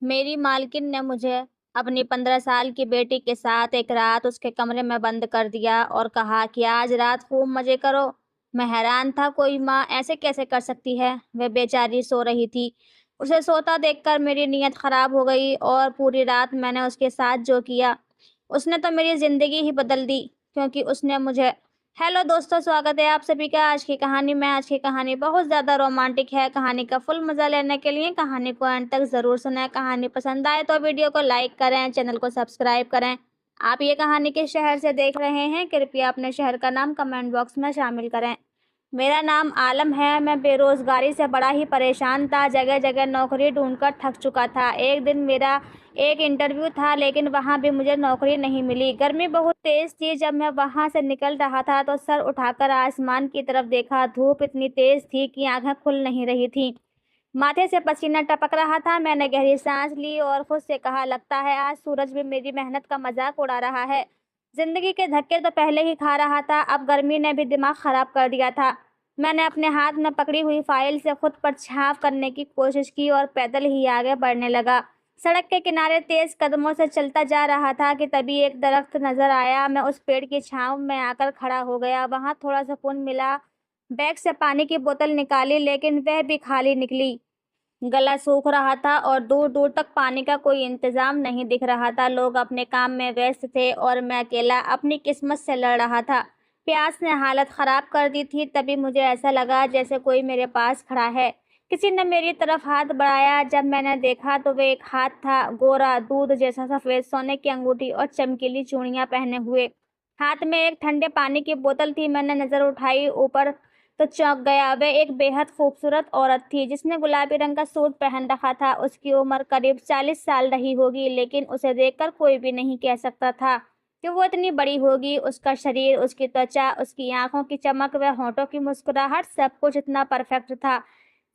मेरी मालकिन ने मुझे अपनी 15 साल की बेटी के साथ एक रात उसके कमरे में बंद कर दिया और कहा कि आज रात खूब मज़े करो। मैं हैरान था, कोई माँ ऐसे कैसे कर सकती है? वह बेचारी सो रही थी। उसे सोता देखकर मेरी नीयत ख़राब हो गई और पूरी रात मैंने उसके साथ जो किया, उसने तो मेरी ज़िंदगी ही बदल दी, क्योंकि उसने मुझे हेलो दोस्तों, स्वागत है आप सभी का आज की कहानी में। आज की कहानी बहुत ज़्यादा रोमांटिक है। कहानी का फुल मज़ा लेने के लिए कहानी को अंत तक ज़रूर सुनें। कहानी पसंद आए तो वीडियो को लाइक करें, चैनल को सब्सक्राइब करें। आप ये कहानी किस शहर से देख रहे हैं? कृपया अपने शहर का नाम कमेंट बॉक्स में शामिल करें। मेरा नाम आलम है। मैं बेरोज़गारी से बड़ा ही परेशान था। जगह-जगह नौकरी ढूँढकर थक चुका था। एक दिन मेरा एक इंटरव्यू था, लेकिन वहाँ भी मुझे नौकरी नहीं मिली। गर्मी बहुत तेज़ थी। जब मैं वहाँ से निकल रहा था तो सर उठाकर आसमान की तरफ देखा। धूप इतनी तेज़ थी कि आँखें खुल नहीं रही थीं। माथे से पसीना टपक रहा था। मैंने गहरी सांस ली और खुद से कहा, लगता है आज सूरज भी मेरी मेहनत का मजाक उड़ा रहा है। जिंदगी के धक्के तो पहले ही खा रहा था, अब गर्मी ने भी दिमाग खराब कर दिया था। मैंने अपने हाथ में पकड़ी हुई फाइल से खुद पर छांव करने की कोशिश की और पैदल ही आगे बढ़ने लगा। सड़क के किनारे तेज कदमों से चलता जा रहा था कि तभी एक दरख्त नजर आया। मैं उस पेड़ की छांव में आकर खड़ा हो गया। वहां थोड़ा सुकून मिला। बैग से पानी की बोतल निकाली, लेकिन वह भी खाली निकली। गला सूख रहा था और दूर दूर तक पानी का कोई इंतजाम नहीं दिख रहा था। लोग अपने काम में व्यस्त थे और मैं अकेला अपनी किस्मत से लड़ रहा था। प्यास ने हालत खराब कर दी थी। तभी मुझे ऐसा लगा जैसे कोई मेरे पास खड़ा है। किसी ने मेरी तरफ हाथ बढ़ाया। जब मैंने देखा तो वह एक हाथ था, गोरा, दूध जैसा सफेद, सोने की अंगूठी और चमकीली चूड़ियां पहने हुए। हाथ में एक ठंडे पानी की बोतल थी। मैंने नजर उठाई ऊपर तो चौंक गया। वह एक बेहद खूबसूरत औरत थी जिसने गुलाबी रंग का सूट पहन रखा था। उसकी उम्र करीब 40 साल रही होगी, लेकिन उसे देखकर कोई भी नहीं कह सकता था कि वो इतनी बड़ी होगी। उसका शरीर, उसकी त्वचा, उसकी आंखों की चमक व होठों की मुस्कुराहट, सब कुछ इतना परफेक्ट था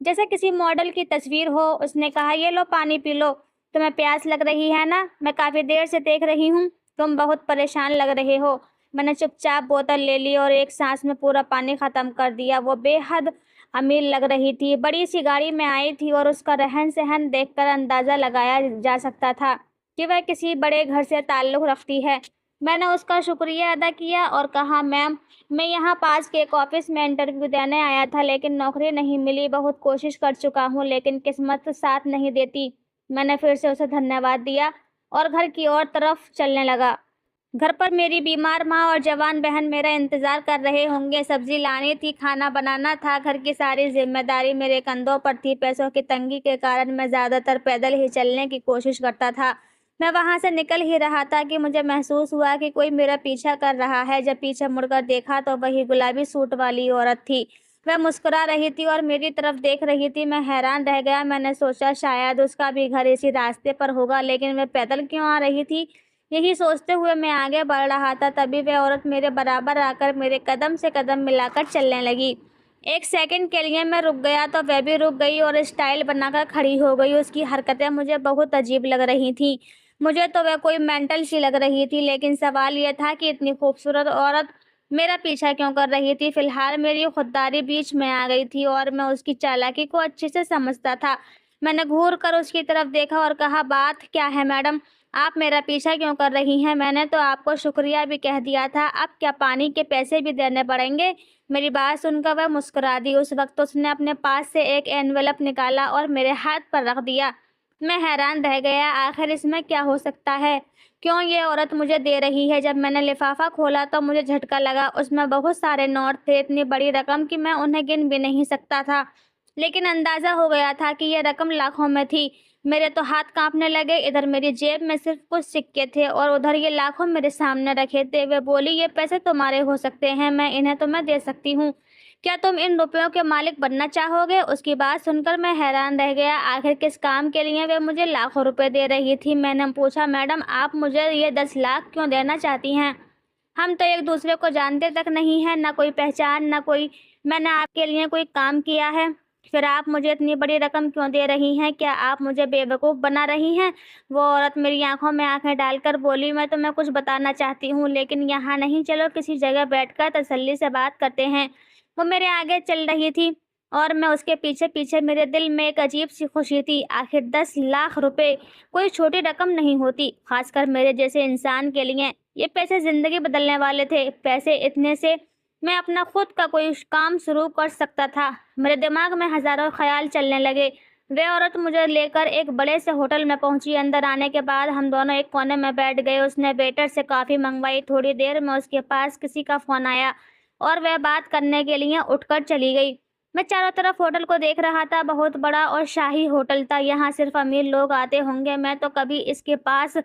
जैसे किसी मॉडल की तस्वीर हो। उसने कहा, ये लो पानी पी लो। तुम्हें प्यास लग रही है ना? मैं काफी देर से देख रही हूँ, तुम बहुत परेशान लग रहे हो। मैंने चुपचाप बोतल ले ली और एक सांस में पूरा पानी खत्म कर दिया। वो बेहद अमीर लग रही थी, बड़ी सी गाड़ी में आई थी और उसका रहन सहन देखकर अंदाजा लगाया जा सकता था कि वह किसी बड़े घर से ताल्लुक रखती है। मैंने उसका शुक्रिया अदा किया और कहा, मैम, मैं यहाँ पास के एक ऑफिस में इंटरव्यू देने आया था, लेकिन नौकरी नहीं मिली। बहुत कोशिश कर चुका हूँ, लेकिन किस्मत साथ नहीं देती। मैंने फिर से उसे धन्यवाद दिया और घर की ओर तरफ चलने लगा। घर पर मेरी बीमार माँ और जवान बहन मेरा इंतजार कर रहे होंगे। सब्जी लानी थी, खाना बनाना था, घर की सारी जिम्मेदारी मेरे कंधों पर थी। पैसों की तंगी के कारण मैं ज्यादातर पैदल ही चलने की कोशिश करता था। मैं वहां से निकल ही रहा था कि मुझे महसूस हुआ कि कोई मेरा पीछा कर रहा है। जब पीछे मुड़कर देखा तो वही गुलाबी सूट वाली औरत थी। वह मुस्कुरा रही थी और मेरी तरफ देख रही थी। मैं हैरान रह गया। मैंने सोचा शायद उसका भी घर इसी रास्ते पर होगा, लेकिन वह पैदल क्यों आ रही थी? यही सोचते हुए मैं आगे बढ़ रहा था। तभी वह औरत मेरे बराबर आकर मेरे कदम से कदम मिलाकर चलने लगी। एक सेकंड के लिए मैं रुक गया तो वह भी रुक गई और स्टाइल बनाकर खड़ी हो गई। उसकी हरकतें मुझे बहुत अजीब लग रही थी। मुझे तो वह कोई मेंटल सी लग रही थी, लेकिन सवाल यह था कि इतनी खूबसूरत औरत मेरा पीछा क्यों कर रही थी? फिलहाल मेरी खुददारी बीच में आ गई थी और मैं उसकी चालाकी को अच्छे से समझता था। मैंने घूर कर उसकी तरफ देखा और कहा, बात क्या है मैडम? आप मेरा पीछा क्यों कर रही हैं? मैंने तो आपको शुक्रिया भी कह दिया था, अब क्या पानी के पैसे भी देने पड़ेंगे? मेरी बात सुनकर वह मुस्कुरा दी। उस वक्त उसने अपने पास से एक एनवेलप निकाला और मेरे हाथ पर रख दिया। मैं हैरान रह गया, आखिर इसमें क्या हो सकता है? क्यों ये औरत मुझे दे रही है? जब मैंने लिफाफा खोला तो मुझे झटका लगा। उसमें बहुत सारे नोट थे, इतनी बड़ी रकम कि मैं उन्हें गिन भी नहीं सकता था, लेकिन अंदाजा हो गया था कि यह रकम लाखों में थी। मेरे तो हाथ कांपने लगे। इधर मेरी जेब में सिर्फ कुछ सिक्के थे और उधर ये लाखों मेरे सामने रखे थे। वे बोली, ये पैसे तुम्हारे हो सकते हैं, मैं इन्हें तुम्हें दे सकती हूँ। क्या तुम इन रुपयों के मालिक बनना चाहोगे? उसकी बात सुनकर मैं हैरान रह गया। आखिर किस काम के लिए वे मुझे लाखों रुपए दे रही थी? मैंने पूछा, मैडम, आप मुझे ये 10 लाख क्यों देना चाहती हैं? हम तो एक दूसरे को जानते तक नहीं हैं, ना कोई पहचान, ना कोई मैंने आपके लिए कोई काम किया है। फिर आप मुझे इतनी बड़ी रकम क्यों दे रही हैं? क्या आप मुझे बेवकूफ़ बना रही हैं? वो औरत मेरी आंखों में आंखें डालकर बोली, मैं तुम्हें कुछ बताना चाहती हूँ, लेकिन यहाँ नहीं, चलो किसी जगह बैठकर तसल्ली से बात करते हैं। वो मेरे आगे चल रही थी। और मैं उसके पीछे पीछे मेरे दिल में एक अजीब सी खुशी थी। आखिर 10 लाख रुपए कोई छोटी रकम नहीं होती, खासकर मेरे जैसे इंसान के लिए। ये पैसे जिंदगी बदलने वाले थे। पैसे इतने से मैं अपना खुद का कोई काम शुरू कर सकता था। मेरे दिमाग में हजारों ख्याल चलने लगे। वह औरत मुझे लेकर एक बड़े से होटल में पहुंची। अंदर आने के बाद हम दोनों एक कोने में बैठ गए। उसने वेटर से कॉफी मंगवाई। थोड़ी देर में उसके पास किसी का फोन आया और वह बात करने के लिए उठकर चली गई। मैं चारों तरफ होटल को देख रहा था। बहुत बड़ा और शाही होटल था। यहाँ सिर्फ अमीर लोग आते होंगे। मैं तो कभी इसके पास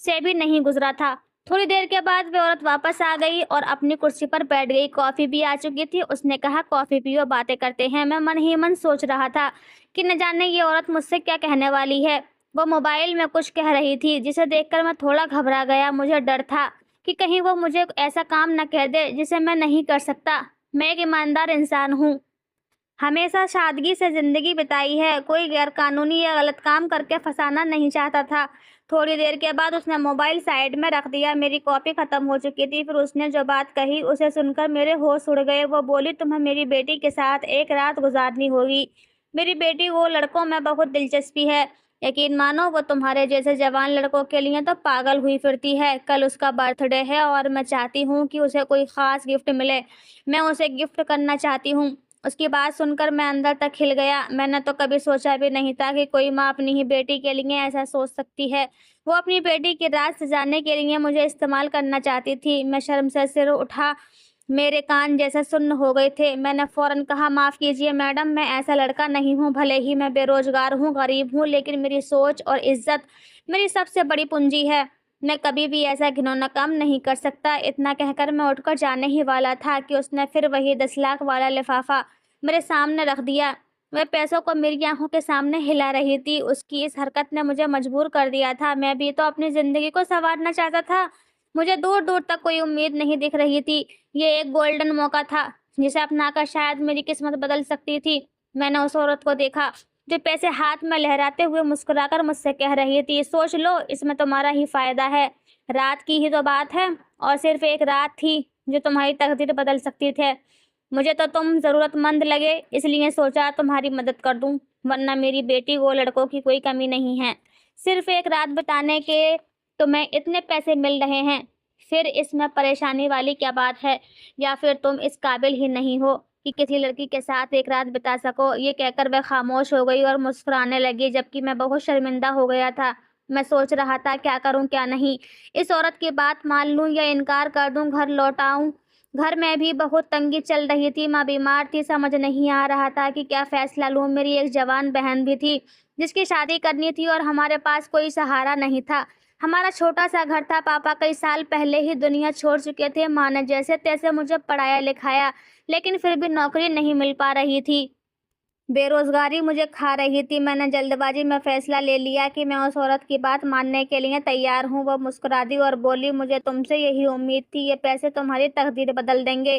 से भी नहीं गुजरा था। थोड़ी देर के बाद वह औरत वापस आ गई और अपनी कुर्सी पर बैठ गई। कॉफी भी आ चुकी थी। उसने कहा, कॉफी पियो, बातें करते हैं। मैं मन ही मन सोच रहा था कि न जाने ये औरत मुझसे क्या कहने वाली है। वो मोबाइल में कुछ कह रही थी जिसे देखकर मैं थोड़ा घबरा गया। मुझे डर था कि कहीं वो मुझे ऐसा काम न कह दे जिसे मैं नहीं कर सकता। मैं एक ईमानदार इंसान हूँ, हमेशा सादगी से जिंदगी बिताई है। कोई गैरकानूनी या गलत काम करके फंसाना नहीं चाहता था। थोड़ी देर के बाद उसने मोबाइल साइड में रख दिया। मेरी कॉफी खत्म हो चुकी थी। फिर उसने जो बात कही उसे सुनकर मेरे होश उड़ गए। वो बोली, तुम्हें मेरी बेटी के साथ एक रात गुजारनी होगी। मेरी बेटी वो लड़कों में बहुत दिलचस्पी है। यकीन मानो, वो तुम्हारे जैसे जवान लड़कों के लिए तो पागल हुई फिरती है। कल उसका बर्थडे है और मैं चाहती हूँ कि उसे कोई खास गिफ्ट मिले। मैं उसे गिफ्ट करना चाहती हूँ। उसकी बात सुनकर मैं अंदर तक हिल गया। मैंने तो कभी सोचा भी नहीं था कि कोई माँ अपनी ही बेटी के लिए ऐसा सोच सकती है। वो अपनी बेटी की रात सजाने के लिए मुझे इस्तेमाल करना चाहती थी। मैं शर्म से सिर उठा, मेरे कान जैसे सुन्न हो गए थे। मैंने फौरन कहा, माफ़ कीजिए मैडम, मैं ऐसा लड़का नहीं हूँ। भले ही मैं बेरोजगार हूँ, गरीब हूँ, लेकिन मेरी सोच और इज्जत मेरी सबसे बड़ी पूंजी है। मैं कभी भी ऐसा घिनौना काम नहीं कर सकता। इतना कहकर मैं उठकर जाने ही वाला था कि उसने फिर वही 10 लाख वाला लिफाफा मेरे सामने रख दिया। वह पैसों को मेरी आंखों के सामने हिला रही थी। उसकी इस हरकत ने मुझे मजबूर कर दिया था। मैं भी तो अपनी जिंदगी को संवारना चाहता था। मुझे दूर दूर तक कोई उम्मीद नहीं दिख रही थी। ये एक गोल्डन मौका था जिसे अपनाकर शायद मेरी किस्मत बदल सकती थी। मैंने उस औरत को देखा जो पैसे हाथ में लहराते हुए मुस्कुराकर मुझसे कह रही थी, सोच लो, इसमें तुम्हारा ही फायदा है। रात की ही तो बात है और सिर्फ एक रात थी जो तुम्हारी तकदीर बदल सकती थे। मुझे तो तुम जरूरतमंद लगे, इसलिए सोचा तुम्हारी मदद कर दूं। वरना मेरी बेटी वो लड़कों की कोई कमी नहीं है। सिर्फ एक रात बिताने के तुम्हें इतने पैसे मिल रहे हैं, फिर इसमें परेशानी वाली क्या बात है? या फिर तुम इस काबिल ही नहीं हो कि किसी लड़की के साथ एक रात बिता सको? ये कहकर वह खामोश हो गई और मुस्कुराने लगी, जबकि मैं बहुत शर्मिंदा हो गया था। मैं सोच रहा था, क्या करूं क्या नहीं। इस औरत की बात मान लूं या इनकार कर दूं, घर लौट आऊं। घर में भी बहुत तंगी चल रही थी। माँ बीमार थी, समझ नहीं आ रहा था कि क्या फैसला लूं। मेरी एक जवान बहन भी थी जिसकी शादी करनी थी और हमारे पास कोई सहारा नहीं था। हमारा छोटा सा घर था। पापा कई साल पहले ही दुनिया छोड़ चुके थे। माँ ने जैसे तैसे मुझे पढ़ाया लिखाया, लेकिन फिर भी नौकरी नहीं मिल पा रही थी। बेरोजगारी मुझे खा रही थी। मैंने जल्दबाजी में फैसला ले लिया कि मैं उस औरत की बात मानने के लिए तैयार हूँ। वो मुस्कुरा दी और बोली, मुझे तुमसे यही उम्मीद थी। ये पैसे तुम्हारी तकदीर बदल देंगे।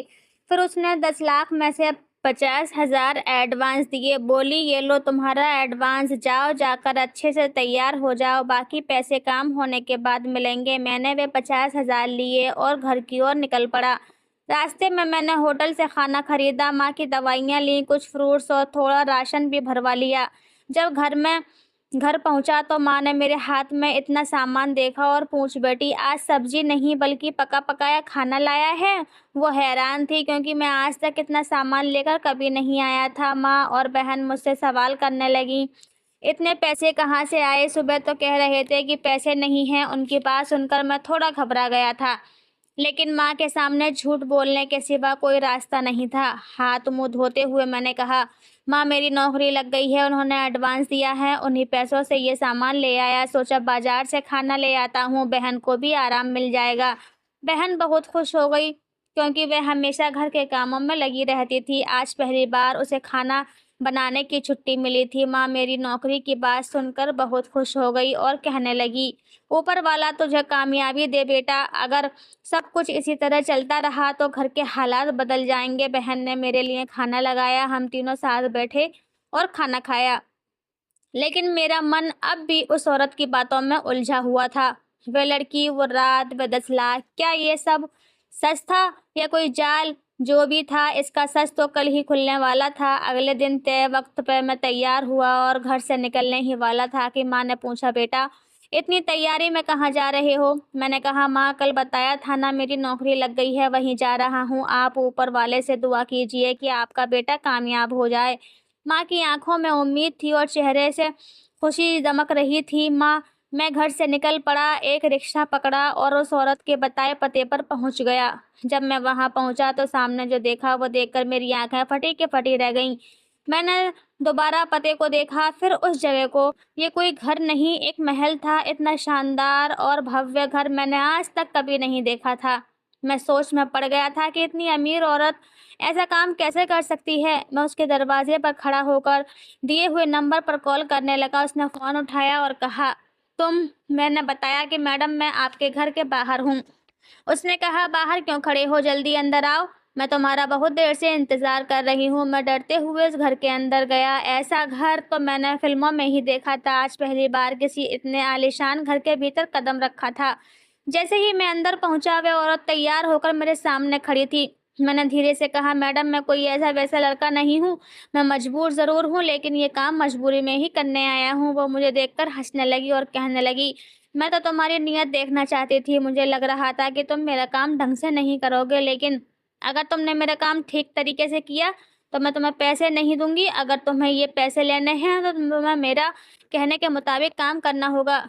फिर उसने 10 लाख में से 50,000 एडवांस दिए। बोली, ये लो तुम्हारा एडवांस, जाओ, जाकर अच्छे से तैयार हो जाओ, बाकी पैसे काम होने के बाद मिलेंगे। मैंने वे 50,000 लिए और घर की ओर निकल पड़ा। रास्ते में मैंने होटल से खाना खरीदा, माँ की दवाइयाँ ली, कुछ फ्रूट्स और थोड़ा राशन भी भरवा लिया। जब घर पहुंचा तो माँ ने मेरे हाथ में इतना सामान देखा और पूछ बैठी, आज सब्जी नहीं बल्कि पका पकाया खाना लाया है? वो हैरान थी क्योंकि मैं आज तक इतना सामान लेकर कभी नहीं आया था। माँ और बहन मुझसे सवाल करने लगी, इतने पैसे कहाँ से आए? सुबह तो कह रहे थे कि पैसे नहीं हैं उनके पास। सुनकर मैं थोड़ा घबरा गया था, लेकिन माँ के सामने झूठ बोलने के सिवा कोई रास्ता नहीं था। हाथ मुंह धोते हुए मैंने कहा, माँ, मेरी नौकरी लग गई है, उन्होंने एडवांस दिया है, उन्हीं पैसों से ये सामान ले आया। सोचा बाजार से खाना ले आता हूँ, बहन को भी आराम मिल जाएगा। बहन बहुत खुश हो गई क्योंकि वह हमेशा घर के कामों में लगी रहती थी। आज पहली बार उसे खाना बनाने की छुट्टी मिली थी। माँ मेरी नौकरी की बात सुनकर बहुत खुश हो गई और कहने लगी, ऊपर वाला तुझे कामयाबी दे बेटा। अगर सब कुछ इसी तरह चलता रहा तो घर के हालात बदल जाएंगे। बहन ने मेरे लिए खाना लगाया। हम तीनों साथ बैठे और खाना खाया, लेकिन मेरा मन अब भी उस औरत की बातों में उलझा हुआ था। वह लड़की, वो रात, वह 10 लाख, क्या ये सब सच था या कोई जाल? जो भी था इसका सच तो कल ही खुलने वाला था। अगले दिन तय वक्त पर मैं तैयार हुआ और घर से निकलने ही वाला था कि माँ ने पूछा, बेटा इतनी तैयारी में कहाँ जा रहे हो? मैंने कहा, माँ कल बताया था ना मेरी नौकरी लग गई है, वहीं जा रहा हूँ। आप ऊपर वाले से दुआ कीजिए कि आपका बेटा कामयाब हो जाए। माँ की आंखों में उम्मीद थी और चेहरे से खुशी दमक रही थी। माँ मैं घर से निकल पड़ा, एक रिक्शा पकड़ा और उस औरत के बताए पते पर पहुंच गया। जब मैं वहां पहुंचा तो सामने जो देखा वो देखकर मेरी आंखें फटी के फटी रह गईं। मैंने दोबारा पते को देखा, फिर उस जगह को। ये कोई घर नहीं, एक महल था। इतना शानदार और भव्य घर मैंने आज तक कभी नहीं देखा था। मैं सोच में पड़ गया था कि इतनी अमीर औरत ऐसा काम कैसे कर सकती है। मैं उसके दरवाजे पर खड़ा होकर दिए हुए नंबर पर कॉल करने लगा। उसने फ़ोन उठाया और कहा, तुम? मैंने बताया कि मैडम मैं आपके घर के बाहर हूँ। उसने कहा, बाहर क्यों खड़े हो, जल्दी अंदर आओ, मैं तुम्हारा बहुत देर से इंतजार कर रही हूँ। मैं डरते हुए उस घर के अंदर गया। ऐसा घर तो मैंने फिल्मों में ही देखा था, आज पहली बार किसी इतने आलीशान घर के भीतर कदम रखा था। जैसे ही मैं अंदर पहुंचा वह औरत तैयार होकर मेरे सामने खड़ी थी। मैंने धीरे से कहा, मैडम मैं कोई ऐसा वैसा लड़का नहीं हूँ, मैं मजबूर ज़रूर हूँ लेकिन ये काम मजबूरी में ही करने आया हूँ। वो मुझे देखकर हंसने लगी और कहने लगी, मैं तो तुम्हारी नीयत देखना चाहती थी। मुझे लग रहा था कि तुम मेरा काम ढंग से नहीं करोगे, लेकिन अगर तुमने मेरा काम ठीक तरीके से किया तो मैं तुम्हें पैसे नहीं दूंगी। अगर तुम्हें ये पैसे लेने हैं तो तुम्हें मेरा कहने के मुताबिक काम करना होगा।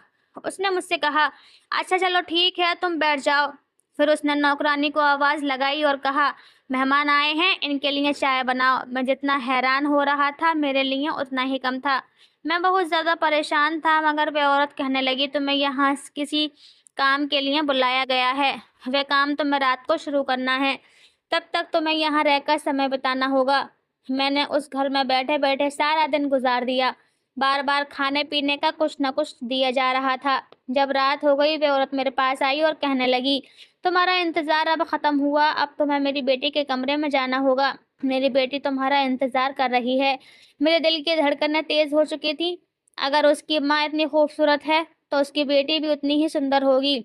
उसने मुझसे कहा, अच्छा चलो ठीक है, तुम बैठ जाओ। फिर उसने नौकरानी को आवाज़ लगाई और कहा, मेहमान आए हैं, इनके लिए चाय बनाओ। मैं जितना हैरान हो रहा था मेरे लिए उतना ही कम था। मैं बहुत ज़्यादा परेशान था, मगर वह औरत कहने लगी, तुम्हें यहाँ किसी काम के लिए बुलाया गया है। वह काम तुम्हें रात को शुरू करना है, तब तक तुम्हें यहाँ रहकर समय बिताना होगा। मैंने उस घर में बैठे बैठे सारा दिन गुजार दिया। बार बार खाने पीने का कुछ न कुछ दिया जा रहा था। जब रात हो गई वह औरत मेरे पास आई और कहने लगी, तुम्हारा इंतज़ार अब ख़त्म हुआ, अब तुम्हें मेरी बेटी के कमरे में जाना होगा। मेरी बेटी तुम्हारा इंतज़ार कर रही है। मेरे दिल की धड़कनें तेज़ हो चुकी थी। अगर उसकी माँ इतनी खूबसूरत है तो उसकी बेटी भी उतनी ही सुंदर होगी।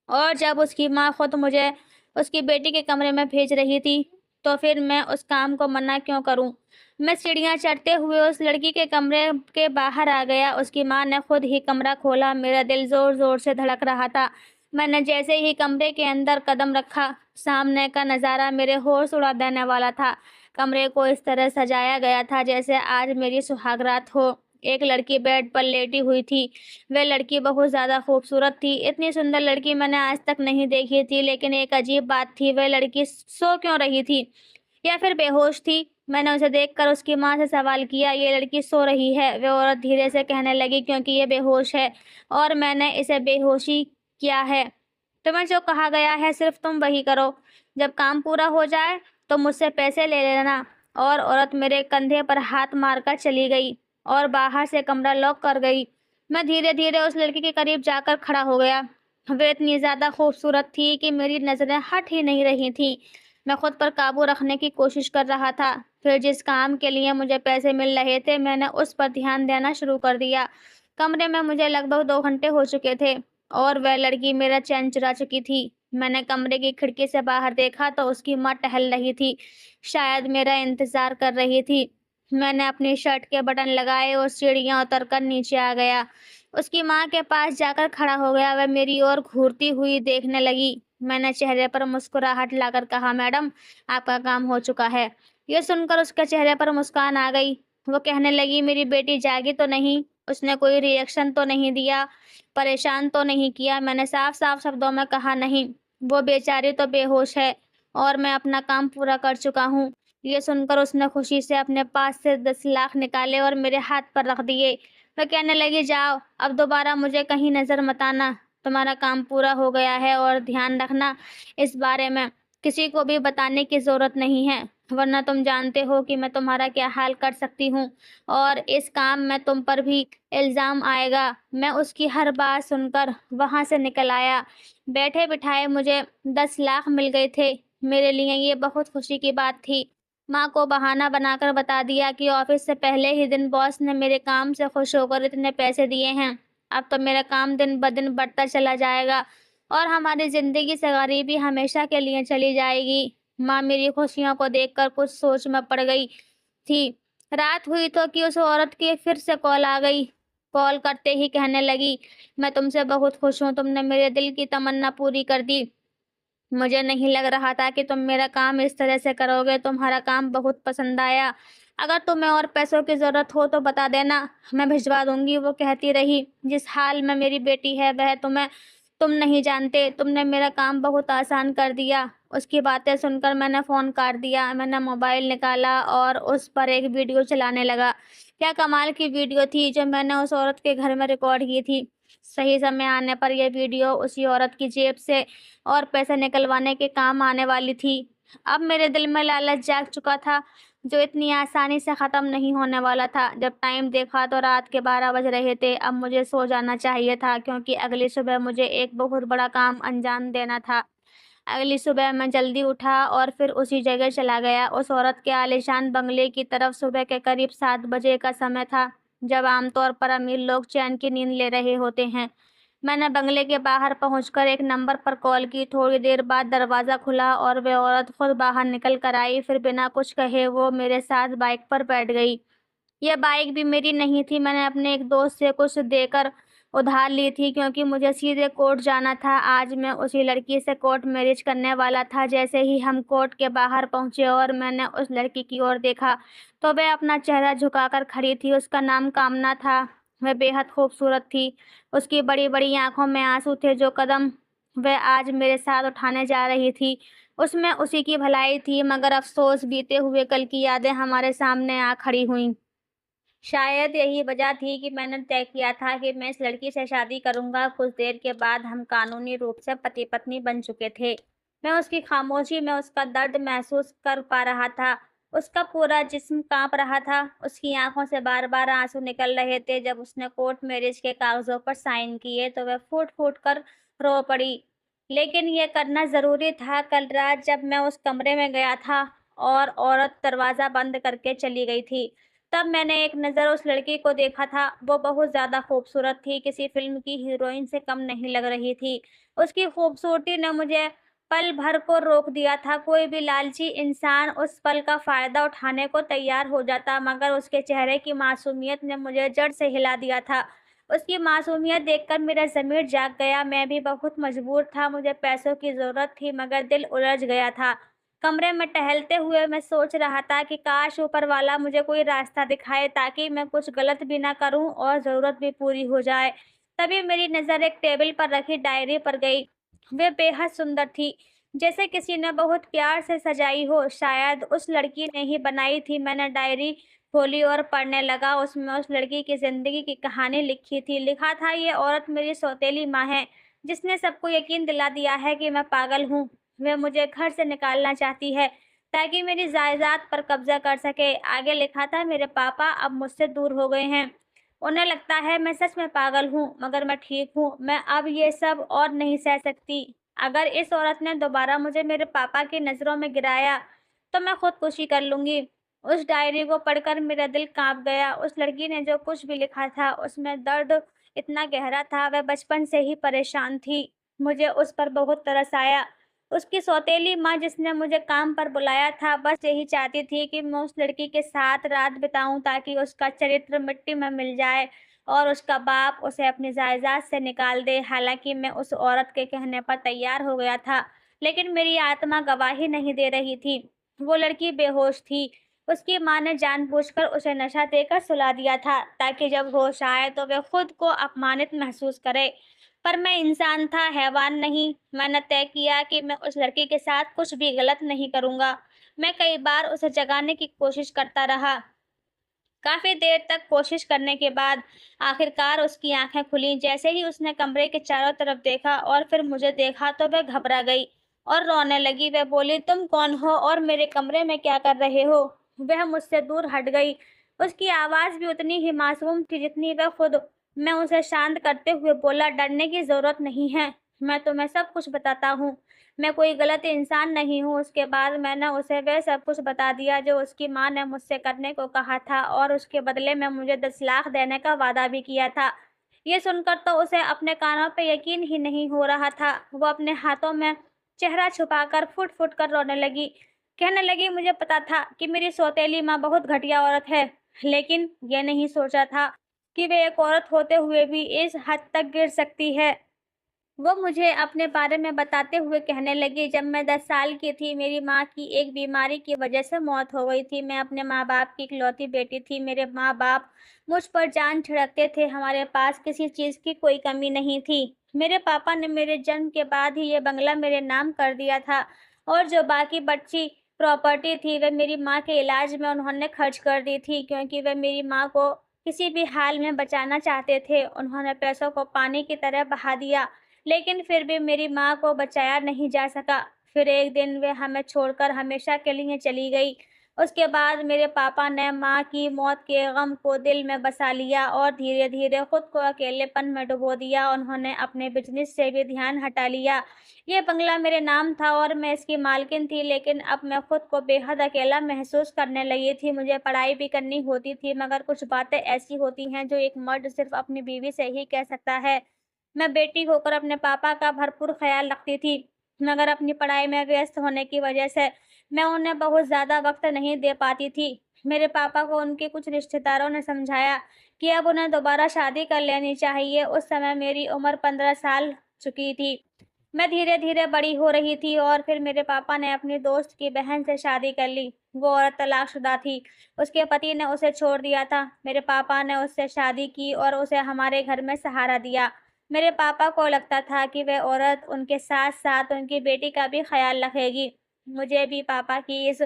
और जब उसकी माँ खुद मुझे उसकी बेटी के कमरे में भेज रही थी तो फिर मैं उस काम को मना क्यों करूं। मैं सीढ़ियाँ चढ़ते हुए उस लड़की के कमरे के बाहर आ गया। उसकी माँ ने खुद ही कमरा खोला। मेरा दिल जोर जोर से धड़क रहा था। मैंने जैसे ही कमरे के अंदर कदम रखा, सामने का नज़ारा मेरे होश उड़ा देने वाला था। कमरे को इस तरह सजाया गया था जैसे आज मेरी सुहागरात हो। एक लड़की बेड पर लेटी हुई थी। वह लड़की बहुत ज़्यादा खूबसूरत थी। इतनी सुंदर लड़की मैंने आज तक नहीं देखी थी, लेकिन एक अजीब बात थी, वह लड़की सो क्यों रही थी या फिर बेहोश थी। मैंने उसे देखकर उसकी माँ से सवाल किया, ये लड़की सो रही है? वह औरत धीरे से कहने लगी, क्योंकि ये बेहोश है और मैंने इसे बेहोशी किया है। तुम्हें जो कहा गया है सिर्फ तुम वही करो। जब काम पूरा हो जाए तो मुझसे पैसे ले लेना। और औरत मेरे कंधे पर हाथ मारकर चली गई और बाहर से कमरा लॉक कर गई। मैं धीरे धीरे उस लड़की के करीब जाकर खड़ा हो गया। वह इतनी ज़्यादा खूबसूरत थी कि मेरी नज़रें हट ही नहीं रही थीं। मैं खुद पर काबू रखने की कोशिश कर रहा था। फिर जिस काम के लिए मुझे पैसे मिल रहे थे मैंने उस पर ध्यान देना शुरू कर दिया। कमरे में मुझे लगभग 2 घंटे हो चुके थे और वह लड़की मेरा चैन चुरा चुकी थी। मैंने कमरे की खिड़की से बाहर देखा तो उसकी माँ टहल रही थी, शायद मेरा इंतज़ार कर रही थी। मैंने अपनी शर्ट के बटन लगाए और सीढ़ियाँ उतरकर नीचे आ गया। उसकी माँ के पास जाकर खड़ा हो गया। वह मेरी ओर घूरती हुई देखने लगी। मैंने चेहरे पर मुस्कुराहट लाकर कहा, मैडम आपका काम हो चुका है। यह सुनकर उसके चेहरे पर मुस्कान आ गई। वो कहने लगी, मेरी बेटी जागी तो नहीं? उसने कोई रिएक्शन तो नहीं दिया, परेशान तो नहीं किया? मैंने साफ साफ शब्दों में कहा, नहीं, वो बेचारी तो बेहोश है और मैं अपना काम पूरा कर चुका हूँ। ये सुनकर उसने खुशी से अपने पास से 10 लाख निकाले और मेरे हाथ पर रख दिए। वह कहने लगी, जाओ, अब दोबारा मुझे कहीं नजर मत आना। तुम्हारा काम पूरा हो गया है और ध्यान रखना, इस बारे में किसी को भी बताने की जरूरत नहीं है, वरना तुम जानते हो कि मैं तुम्हारा क्या हाल कर सकती हूँ और इस काम में तुम पर भी इल्ज़ाम आएगा। मैं उसकी हर बात सुनकर वहाँ से निकल आया। बैठे बिठाए मुझे 10 लाख मिल गए थे। मेरे लिए ये बहुत खुशी की बात थी। माँ को बहाना बनाकर बता दिया कि ऑफिस से पहले ही दिन बॉस ने मेरे काम से खुश होकर इतने पैसे दिए हैं। अब तो मेरा काम दिन ब दिन बढ़ता चला जाएगा और हमारी ज़िंदगी से गरीबी हमेशा के लिए चली जाएगी। माँ मेरी खुशियों को देखकर कुछ सोच में पड़ गई थी। रात हुई तो कि उस औरत की फिर से कॉल आ गई। कॉल करते ही कहने लगी, मैं तुमसे बहुत खुश हूँ, तुमने मेरे दिल की तमन्ना पूरी कर दी। मुझे नहीं लग रहा था कि तुम मेरा काम इस तरह से करोगे, तुम्हारा काम बहुत पसंद आया। अगर तुम्हें और पैसों की ज़रूरत हो तो बता देना, मैं भिजवा दूँगी। वो कहती रही, जिस हाल में मेरी बेटी है वह तुम नहीं जानते, तुमने मेरा काम बहुत आसान कर दिया। उसकी बातें सुनकर मैंने फ़ोन काट दिया। मैंने मोबाइल निकाला और उस पर एक वीडियो चलाने लगा। क्या कमाल की वीडियो थी जो मैंने उस औरत के घर में रिकॉर्ड की थी। सही समय आने पर यह वीडियो उसी औरत की जेब से और पैसे निकलवाने के काम आने वाली थी। अब मेरे दिल में लालच जाग चुका था, जो इतनी आसानी से ख़त्म नहीं होने वाला था। जब टाइम देखा तो रात के 12 बज रहे थे। अब मुझे सो जाना चाहिए था, क्योंकि अगली सुबह मुझे एक बहुत बड़ा काम अंजाम देना था। अगली सुबह मैं जल्दी उठा और फिर उसी जगह चला गया, उस औरत के आलीशान बंगले की तरफ। सुबह के करीब 7 बजे का समय था, जब आमतौर पर अमीर लोग चैन की नींद ले रहे होते हैं। मैंने बंगले के बाहर पहुंचकर एक नंबर पर कॉल की। थोड़ी देर बाद दरवाज़ा खुला और वह औरत खुद बाहर निकल कर आई। फिर बिना कुछ कहे वो मेरे साथ बाइक पर बैठ गई। यह बाइक भी मेरी नहीं थी, मैंने अपने एक दोस्त से कुछ देकर उधार ली थी, क्योंकि मुझे सीधे कोर्ट जाना था। आज मैं उसी लड़की से कोर्ट मैरिज करने वाला था। जैसे ही हम कोर्ट के बाहर पहुंचे और मैंने उस लड़की की ओर देखा, तो वह अपना चेहरा झुकाकर खड़ी थी। उसका नाम कामना था। वह बेहद खूबसूरत थी। उसकी बड़ी बड़ी आंखों में आंसू थे। जो कदम वह आज मेरे साथ उठाने जा रही थी, उसमें उसी की भलाई थी। मगर अफसोस, बीते हुए कल की यादें हमारे सामने आ खड़ी हुईं। शायद यही वजह थी कि मैंने तय किया था कि मैं इस लड़की से शादी करूंगा। कुछ देर के बाद हम कानूनी रूप से पति-पत्नी बन चुके थे। मैं उसकी खामोशी में उसका दर्द महसूस कर पा रहा था। उसका पूरा जिस्म कांप रहा था। उसकी आंखों से बार-बार आंसू निकल रहे थे। जब उसने कोर्ट मैरिज के कागजों पर साइन किए तो वह फूट-फूट कर रो पड़ी। लेकिन यह करना ज़रूरी था। कल रात जब मैं उस कमरे में गया था और औरत दरवाज़ा बंद करके चली गई थी, तब मैंने एक नज़र उस लड़की को देखा था। वो बहुत ज़्यादा खूबसूरत थी, किसी फ़िल्म की हीरोइन से कम नहीं लग रही थी। उसकी खूबसूरती ने मुझे पल भर को रोक दिया था। कोई भी लालची इंसान उस पल का फ़ायदा उठाने को तैयार हो जाता, मगर उसके चेहरे की मासूमियत ने मुझे जड़ से हिला दिया था। उसकी मासूमियत देखकर मेरा ज़मीर जाग गया। मैं भी बहुत मजबूर था। मुझे पैसों की ज़रूरत थी, मगर दिल उलझ गया था। कमरे में टहलते हुए मैं सोच रहा था कि काश ऊपर वाला मुझे कोई रास्ता दिखाए, ताकि मैं कुछ गलत भी ना करूं और ज़रूरत भी पूरी हो जाए। तभी मेरी नज़र एक टेबल पर रखी डायरी पर गई। वे बेहद सुंदर थी, जैसे किसी ने बहुत प्यार से सजाई हो। शायद उस लड़की ने ही बनाई थी। मैंने डायरी खोली और पढ़ने लगा। उसमें उस लड़की की ज़िंदगी की कहानी लिखी थी। लिखा था, ये औरत मेरी सौतेली माँ है, जिसने सबको यकीन दिला दिया है कि मैं पागल हूँ। वह मुझे घर से निकालना चाहती है, ताकि मेरी जायदाद पर कब्जा कर सके। आगे लिखा था, मेरे पापा अब मुझसे दूर हो गए हैं। उन्हें लगता है मैं सच में पागल हूँ, मगर मैं ठीक हूँ। मैं अब ये सब और नहीं सह सकती। अगर इस औरत ने दोबारा मुझे मेरे पापा की नज़रों में गिराया, तो मैं खुदकुशी कर लूँगी। उस डायरी को पढ़कर मेरा दिल काँप गया। उस लड़की ने जो कुछ भी लिखा था, उसमें दर्द इतना गहरा था। वह बचपन से ही परेशान थी। मुझे उस पर बहुत तरस आया। उसकी सौतेली माँ, जिसने मुझे काम पर बुलाया था, बस यही चाहती थी कि मैं उस लड़की के साथ रात बिताऊं, ताकि उसका चरित्र मिट्टी में मिल जाए और उसका बाप उसे अपनी जायदाद से निकाल दे। हालांकि मैं उस औरत के कहने पर तैयार हो गया था, लेकिन मेरी आत्मा गवाही नहीं दे रही थी। वो लड़की बेहोश थी। उसकी माँ ने जानबूझकर उसे नशा देकर सुला दिया था, ताकि जब होश आए तो वह खुद को अपमानित महसूस करे। पर मैं इंसान था, हैवान नहीं। मैंने तय किया कि मैं उस लड़की के साथ कुछ भी गलत नहीं करूँगा। मैं कई बार उसे जगाने की कोशिश करता रहा। काफ़ी देर तक कोशिश करने के बाद आखिरकार उसकी आँखें खुलीं। जैसे ही उसने कमरे के चारों तरफ देखा और फिर मुझे देखा, तो वह घबरा गई और रोने लगी। वह बोली, तुम कौन हो और मेरे कमरे में क्या कर रहे हो? वह मुझसे दूर हट गई। उसकी आवाज़ भी उतनी ही मासूम थी जितनी वह खुद। मैं उसे शांत करते हुए बोला, डरने की ज़रूरत नहीं है। मैं तुम्हें सब कुछ बताता हूँ। मैं कोई गलत इंसान नहीं हूँ। उसके बाद मैंने उसे वह सब कुछ बता दिया जो उसकी माँ ने मुझसे करने को कहा था, और उसके बदले में मुझे 10 लाख देने का वादा भी किया था। ये सुनकर तो उसे अपने कानों पे यकीन ही नहीं हो रहा था। वो अपने हाथों में चेहरा छुपाकर फुट-फुट कर रोने लगी। कहने लगी, मुझे पता था कि मेरी सौतेली माँ बहुत घटिया औरत है, लेकिन ये नहीं सोचा था कि वे एक औरत होते हुए भी इस हद तक गिर सकती है। वो मुझे अपने बारे में बताते हुए कहने लगी, जब मैं 10 साल की थी, मेरी माँ की एक बीमारी की वजह से मौत हो गई थी। मैं अपने माँ-बाप की इकलौती बेटी थी। मेरे माँ-बाप मुझ पर जान छिड़कते थे। हमारे पास किसी चीज़ की कोई कमी नहीं थी। मेरे पापा ने मेरे जन्म के बाद ही ये बंगला मेरे नाम कर दिया था और जो बाकी बची प्रॉपर्टी थी, वह मेरी माँ के इलाज में उन्होंने खर्च कर दी थी, क्योंकि वे मेरी माँ को किसी भी हाल में बचाना चाहते थे। उन्होंने पैसों को पानी की तरह बहा दिया, लेकिन फिर भी मेरी माँ को बचाया नहीं जा सका। फिर एक दिन वे हमें छोड़कर हमेशा के लिए चली गई। उसके बाद मेरे पापा ने माँ की मौत के गम को दिल में बसा लिया और धीरे-धीरे खुद को अकेलेपन में डुबो दिया। उन्होंने अपने बिज़नेस से भी ध्यान हटा लिया। ये बंगला मेरे नाम था और मैं इसकी मालकिन थी, लेकिन अब मैं खुद को बेहद अकेला महसूस करने लगी थी। मुझे पढ़ाई भी करनी होती थी, मगर कुछ बातें ऐसी होती हैं जो एक मर्द सिर्फ़ अपनी बीवी से ही कह सकता है। मैं बेटी होकर अपने पापा का भरपूर ख़्याल रखती थी, मगर अपनी पढ़ाई में व्यस्त होने की वजह से मैं उन्हें बहुत ज़्यादा वक़्त नहीं दे पाती थी। मेरे पापा को उनके कुछ रिश्तेदारों ने समझाया कि अब उन्हें दोबारा शादी कर लेनी चाहिए। उस समय मेरी उम्र 15 साल चुकी थी। मैं धीरे-धीरे बड़ी हो रही थी और फिर मेरे पापा ने अपनी दोस्त की बहन से शादी कर ली। वो औरत तलाकशुदा थी। उसके पति ने उसे छोड़ दिया था। मेरे पापा ने उससे शादी की और उसे हमारे घर में सहारा दिया। मेरे पापा को लगता था कि वह औरत उनके साथ-साथ उनकी बेटी का भी ख़्याल रखेगी। मुझे भी पापा की इस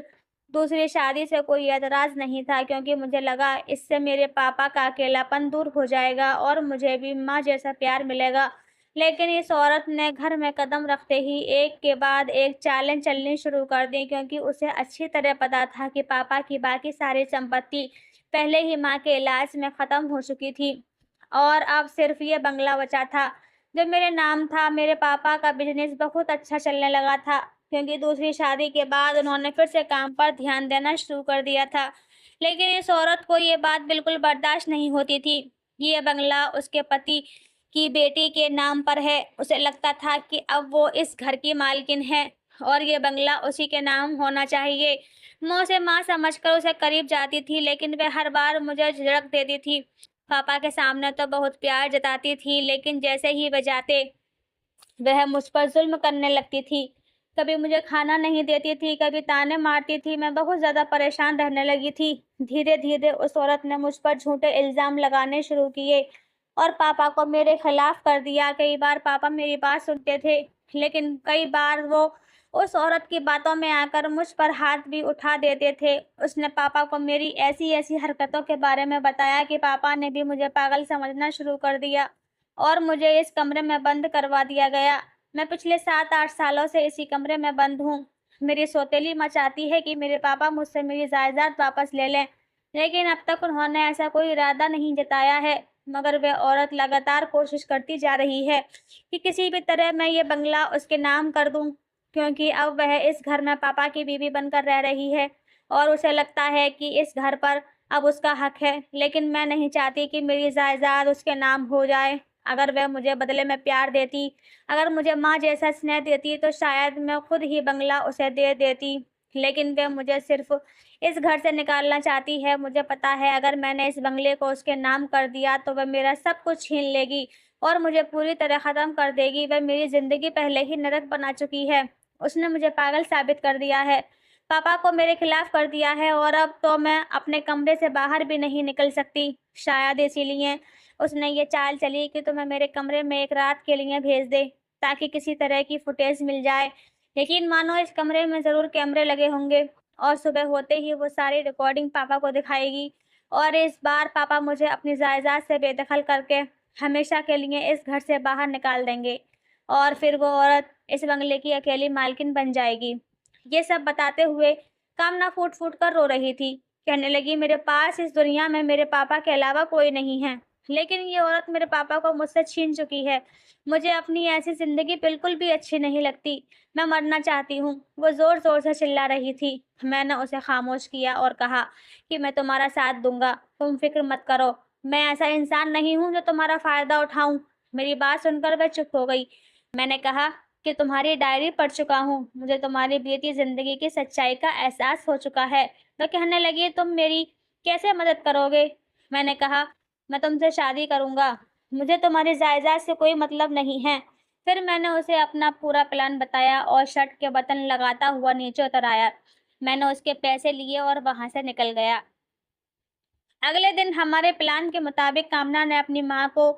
दूसरी शादी से कोई एतराज़ नहीं था, क्योंकि मुझे लगा इससे मेरे पापा का अकेलापन दूर हो जाएगा और मुझे भी माँ जैसा प्यार मिलेगा। लेकिन इस औरत ने घर में कदम रखते ही एक के बाद एक चालें चलनी शुरू कर दी, क्योंकि उसे अच्छी तरह पता था कि पापा की बाकी सारी संपत्ति पहले ही माँ के इलाज में ख़त्म हो चुकी थी और अब सिर्फ ये बंगला बचा था जो मेरे नाम था। मेरे पापा का बिजनेस बहुत अच्छा चलने लगा था, क्योंकि दूसरी शादी के बाद उन्होंने फिर से काम पर ध्यान देना शुरू कर दिया था। लेकिन इस औरत को ये बात बिल्कुल बर्दाश्त नहीं होती थी। ये बंगला उसके पति की बेटी के नाम पर है। उसे लगता था कि अब वो इस घर की मालकिन है और ये बंगला उसी के नाम होना चाहिए। मैं उसे माँ समझकर उसे करीब जाती थी, लेकिन वह हर बार मुझे झिड़क देती थी। पापा के सामने तो बहुत प्यार जताती थी, लेकिन जैसे ही वह जाते, वह मुझ पर ज़ुल्म करने लगती थी। कभी मुझे खाना नहीं देती थी, कभी ताने मारती थी। मैं बहुत ज़्यादा परेशान रहने लगी थी। धीरे-धीरे उस औरत ने मुझ पर झूठे इल्ज़ाम लगाने शुरू किए और पापा को मेरे खिलाफ़ कर दिया। कई बार पापा मेरी बात सुनते थे, लेकिन कई बार वो उस औरत की बातों में आकर मुझ पर हाथ भी उठा देते थे। उसने पापा को मेरी ऐसी-ऐसी हरकतों के बारे में बताया कि पापा ने भी मुझे पागल समझना शुरू कर दिया और मुझे इस कमरे में बंद करवा दिया गया। मैं पिछले 7-8 सालों से इसी कमरे में बंद हूँ। मेरी सौतेली माँ चाहती है कि मेरे पापा मुझसे मेरी जायदाद वापस ले लें, लेकिन अब तक उन्होंने ऐसा कोई इरादा नहीं जताया है। मगर वह औरत लगातार कोशिश करती जा रही है कि किसी भी तरह मैं ये बंगला उसके नाम कर दूँ, क्योंकि अब वह इस घर में पापा की बीवी बनकर रह रही है और उसे लगता है कि इस घर पर अब उसका हक है। लेकिन मैं नहीं चाहती कि मेरी जायदाद उसके नाम हो जाए। अगर वह मुझे बदले में प्यार देती, अगर मुझे माँ जैसा स्नेह देती, तो शायद मैं खुद ही बंगला उसे दे देती। लेकिन वह मुझे सिर्फ़ इस घर से निकालना चाहती है। मुझे पता है अगर मैंने इस बंगले को उसके नाम कर दिया तो वह मेरा सब कुछ छीन लेगी और मुझे पूरी तरह ख़त्म कर देगी। वह मेरी ज़िंदगी पहले ही नरक बना चुकी है। उसने मुझे पागल साबित कर दिया है, पापा को मेरे खिलाफ़ कर दिया है और अब तो मैं अपने कमरे से बाहर भी नहीं निकल सकती। शायद इसीलिए उसने ये चाल चली कि तुम्हें मेरे कमरे में एक रात के लिए भेज दे, ताकि किसी तरह की फुटेज मिल जाए। यकीन मानो इस कमरे में ज़रूर कैमरे लगे होंगे और सुबह होते ही वो सारी रिकॉर्डिंग पापा को दिखाएगी और इस बार पापा मुझे अपनी जायदाद से बेदखल करके हमेशा के लिए इस घर से बाहर निकाल देंगे और फिर वो औरत इस बंगले की अकेली मालकिन बन जाएगी। ये सब बताते हुए कामना फूट-फूट कर रो रही थी। कहने लगी, मेरे पास इस दुनिया में मेरे पापा के अलावा कोई नहीं है, लेकिन ये औरत मेरे पापा को मुझसे छीन चुकी है। मुझे अपनी ऐसी ज़िंदगी बिल्कुल भी अच्छी नहीं लगती। मैं मरना चाहती हूँ। वो ज़ोर-ज़ोर से चिल्ला रही थी। मैंने उसे खामोश किया और कहा कि मैं तुम्हारा साथ दूँगा, तुम फ़िक्र मत करो। मैं ऐसा इंसान नहीं हूँ जो तुम्हारा फ़ायदा उठाऊँ। मेरी बात सुनकर वह चुप हो गई। मैंने कहा, कि तुम्हारी डायरी पढ़ चुका हूँ। मुझे तुम्हारी बीती ज़िंदगी की सच्चाई का एहसास हो चुका है। वह कहने लगी, तुम मेरी कैसे मदद करोगे? मैंने कहा, मैं तुमसे शादी करूँगा। मुझे तुम्हारी जायदाद से कोई मतलब नहीं है। फिर मैंने उसे अपना पूरा प्लान बताया और शर्ट के बटन लगाता हुआ नीचे उतर आया। मैंने उसके पैसे लिए और वहाँ से निकल गया। अगले दिन हमारे प्लान के मुताबिक कामना ने अपनी माँ को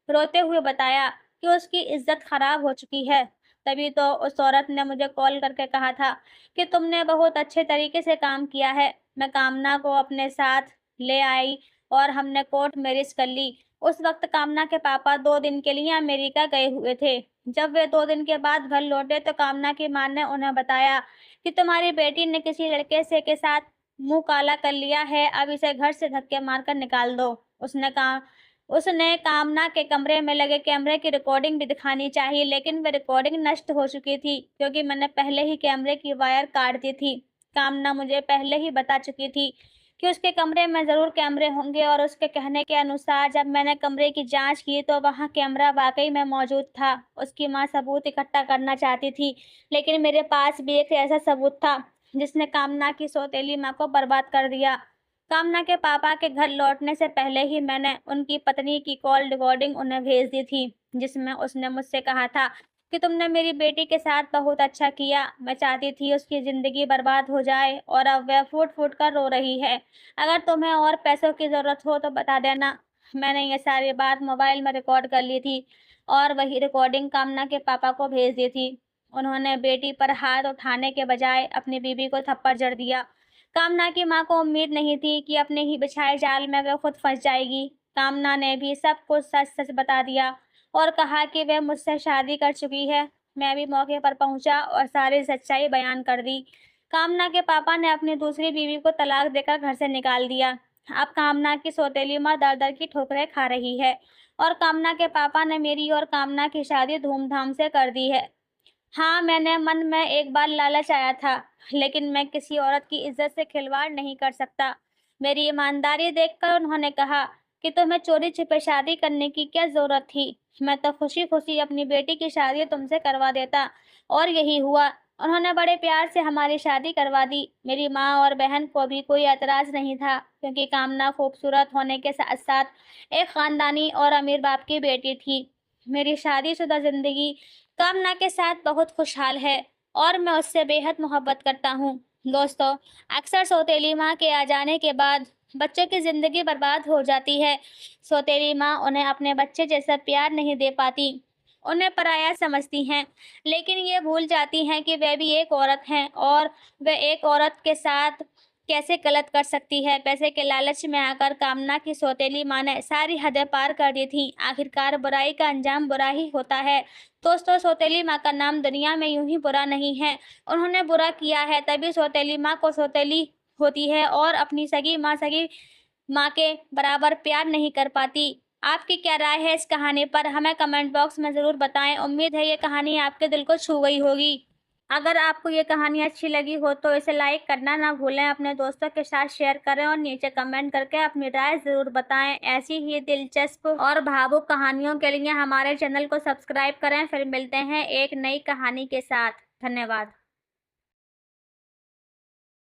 रोते हुए बताया कि उसकी इज्जत खराब हो चुकी है। तभी तो उस औरत ने मुझे कॉल करके कहा था कि तुमने बहुत अच्छे तरीके से काम किया है। मैं कामना को अपने साथ ले आई और हमने कोर्ट मैरिज कर ली। उस वक्त कामना के पापा 2 दिन के लिए अमेरिका गए हुए थे। जब वे 2 दिन के बाद घर लौटे तो कामना की माँ ने उन्हें बताया कि तुम्हारी बेटी ने किसी लड़के से के साथ मुंह काला कर लिया है, अब इसे घर से धक्के मारकर निकाल दो। उसने कामना के कमरे में लगे कैमरे की रिकॉर्डिंग भी दिखानी चाहिए, लेकिन वह रिकॉर्डिंग नष्ट हो चुकी थी क्योंकि मैंने पहले ही कैमरे की वायर काट दी थी। कामना मुझे पहले ही बता चुकी थी कि उसके कमरे में ज़रूर कैमरे होंगे और उसके कहने के अनुसार जब मैंने कमरे की जाँच की तो वहाँ कैमरा वाक़ई में मौजूद था। उसकी माँ सबूत इकट्ठा करना चाहती थी, लेकिन मेरे पास भी एक ऐसा सबूत था जिसने कामना की सौतेली माँ को बर्बाद कर दिया। कामना के पापा के घर लौटने से पहले ही मैंने उनकी पत्नी की कॉल रिकॉर्डिंग उन्हें भेज दी थी, जिसमें उसने मुझसे कहा था कि तुमने मेरी बेटी के साथ बहुत अच्छा किया। मैं चाहती थी उसकी ज़िंदगी बर्बाद हो जाए और अब वह फूट-फूट कर रो रही है। अगर तुम्हें और पैसों की ज़रूरत हो तो बता देना। मैंने ये सारी बात मोबाइल में रिकॉर्ड कर ली थी और वही रिकॉर्डिंग कामना के पापा को भेज दी थी। उन्होंने बेटी पर हाथ उठाने के बजाय अपनी बीवी को थप्पड़ जड़ दिया। कामना की माँ को उम्मीद नहीं थी कि अपने ही बिछाए जाल में वह खुद फंस जाएगी। कामना ने भी सब कुछ सच-सच बता दिया और कहा कि वह मुझसे शादी कर चुकी है। मैं भी मौके पर पहुंचा और सारी सच्चाई बयान कर दी। कामना के पापा ने अपनी दूसरी बीवी को तलाक देकर घर से निकाल दिया। अब कामना की सौतेली माँ दर-दर की ठोकरें खा रही है और कामना के पापा ने मेरी और कामना की शादी धूमधाम से कर दी है। हाँ, मैंने मन में एक बार लालच आया था, लेकिन मैं किसी औरत की इज़्ज़त से खिलवाड़ नहीं कर सकता। मेरी ईमानदारी देखकर उन्होंने कहा कि तुम्हें चोरी-छिपे शादी करने की क्या ज़रूरत थी? मैं तो खुशी-खुशी अपनी बेटी की शादी तुमसे करवा देता और यही हुआ। उन्होंने बड़े प्यार से हमारी शादी करवा दी। मेरी माँ और बहन को भी कोई एतराज़ नहीं था क्योंकि कामना खूबसूरत होने के साथ-साथ एक ख़ानदानी और अमीर बाप की बेटी थी। मेरी शादीशुदा ज़िंदगी कामना के साथ बहुत खुशहाल है और मैं उससे बेहद मोहब्बत करता हूँ। दोस्तों, अक्सर सौतेली माँ के आ जाने के बाद बच्चों की ज़िंदगी बर्बाद हो जाती है। सौतेली माँ उन्हें अपने बच्चे जैसा प्यार नहीं दे पाती, उन्हें पराया समझती हैं, लेकिन ये भूल जाती हैं कि वह भी एक औरत हैं और वह एक औरत के साथ कैसे गलत कर सकती है। पैसे के लालच में आकर कामना की सौतेली माँ ने सारी हदें पार कर दी थीं। आखिरकार बुराई का अंजाम बुरा ही होता है। दोस्तों, सौतेली माँ का नाम दुनिया में यूं ही बुरा नहीं है। उन्होंने बुरा किया है तभी सौतेली माँ को सौतेली होती है और अपनी सगी माँ के बराबर प्यार नहीं कर पाती। आपकी क्या राय है इस कहानी पर? हमें कमेंट बॉक्स में ज़रूर बताएं। उम्मीद है ये कहानी आपके दिल को छू गई होगी। अगर आपको ये कहानी अच्छी लगी हो तो इसे लाइक करना ना भूलें, अपने दोस्तों के साथ शेयर करें और नीचे कमेंट करके अपनी राय ज़रूर बताएं। ऐसी ही दिलचस्प और भावुक कहानियों के लिए हमारे चैनल को सब्सक्राइब करें। फिर मिलते हैं एक नई कहानी के साथ। धन्यवाद।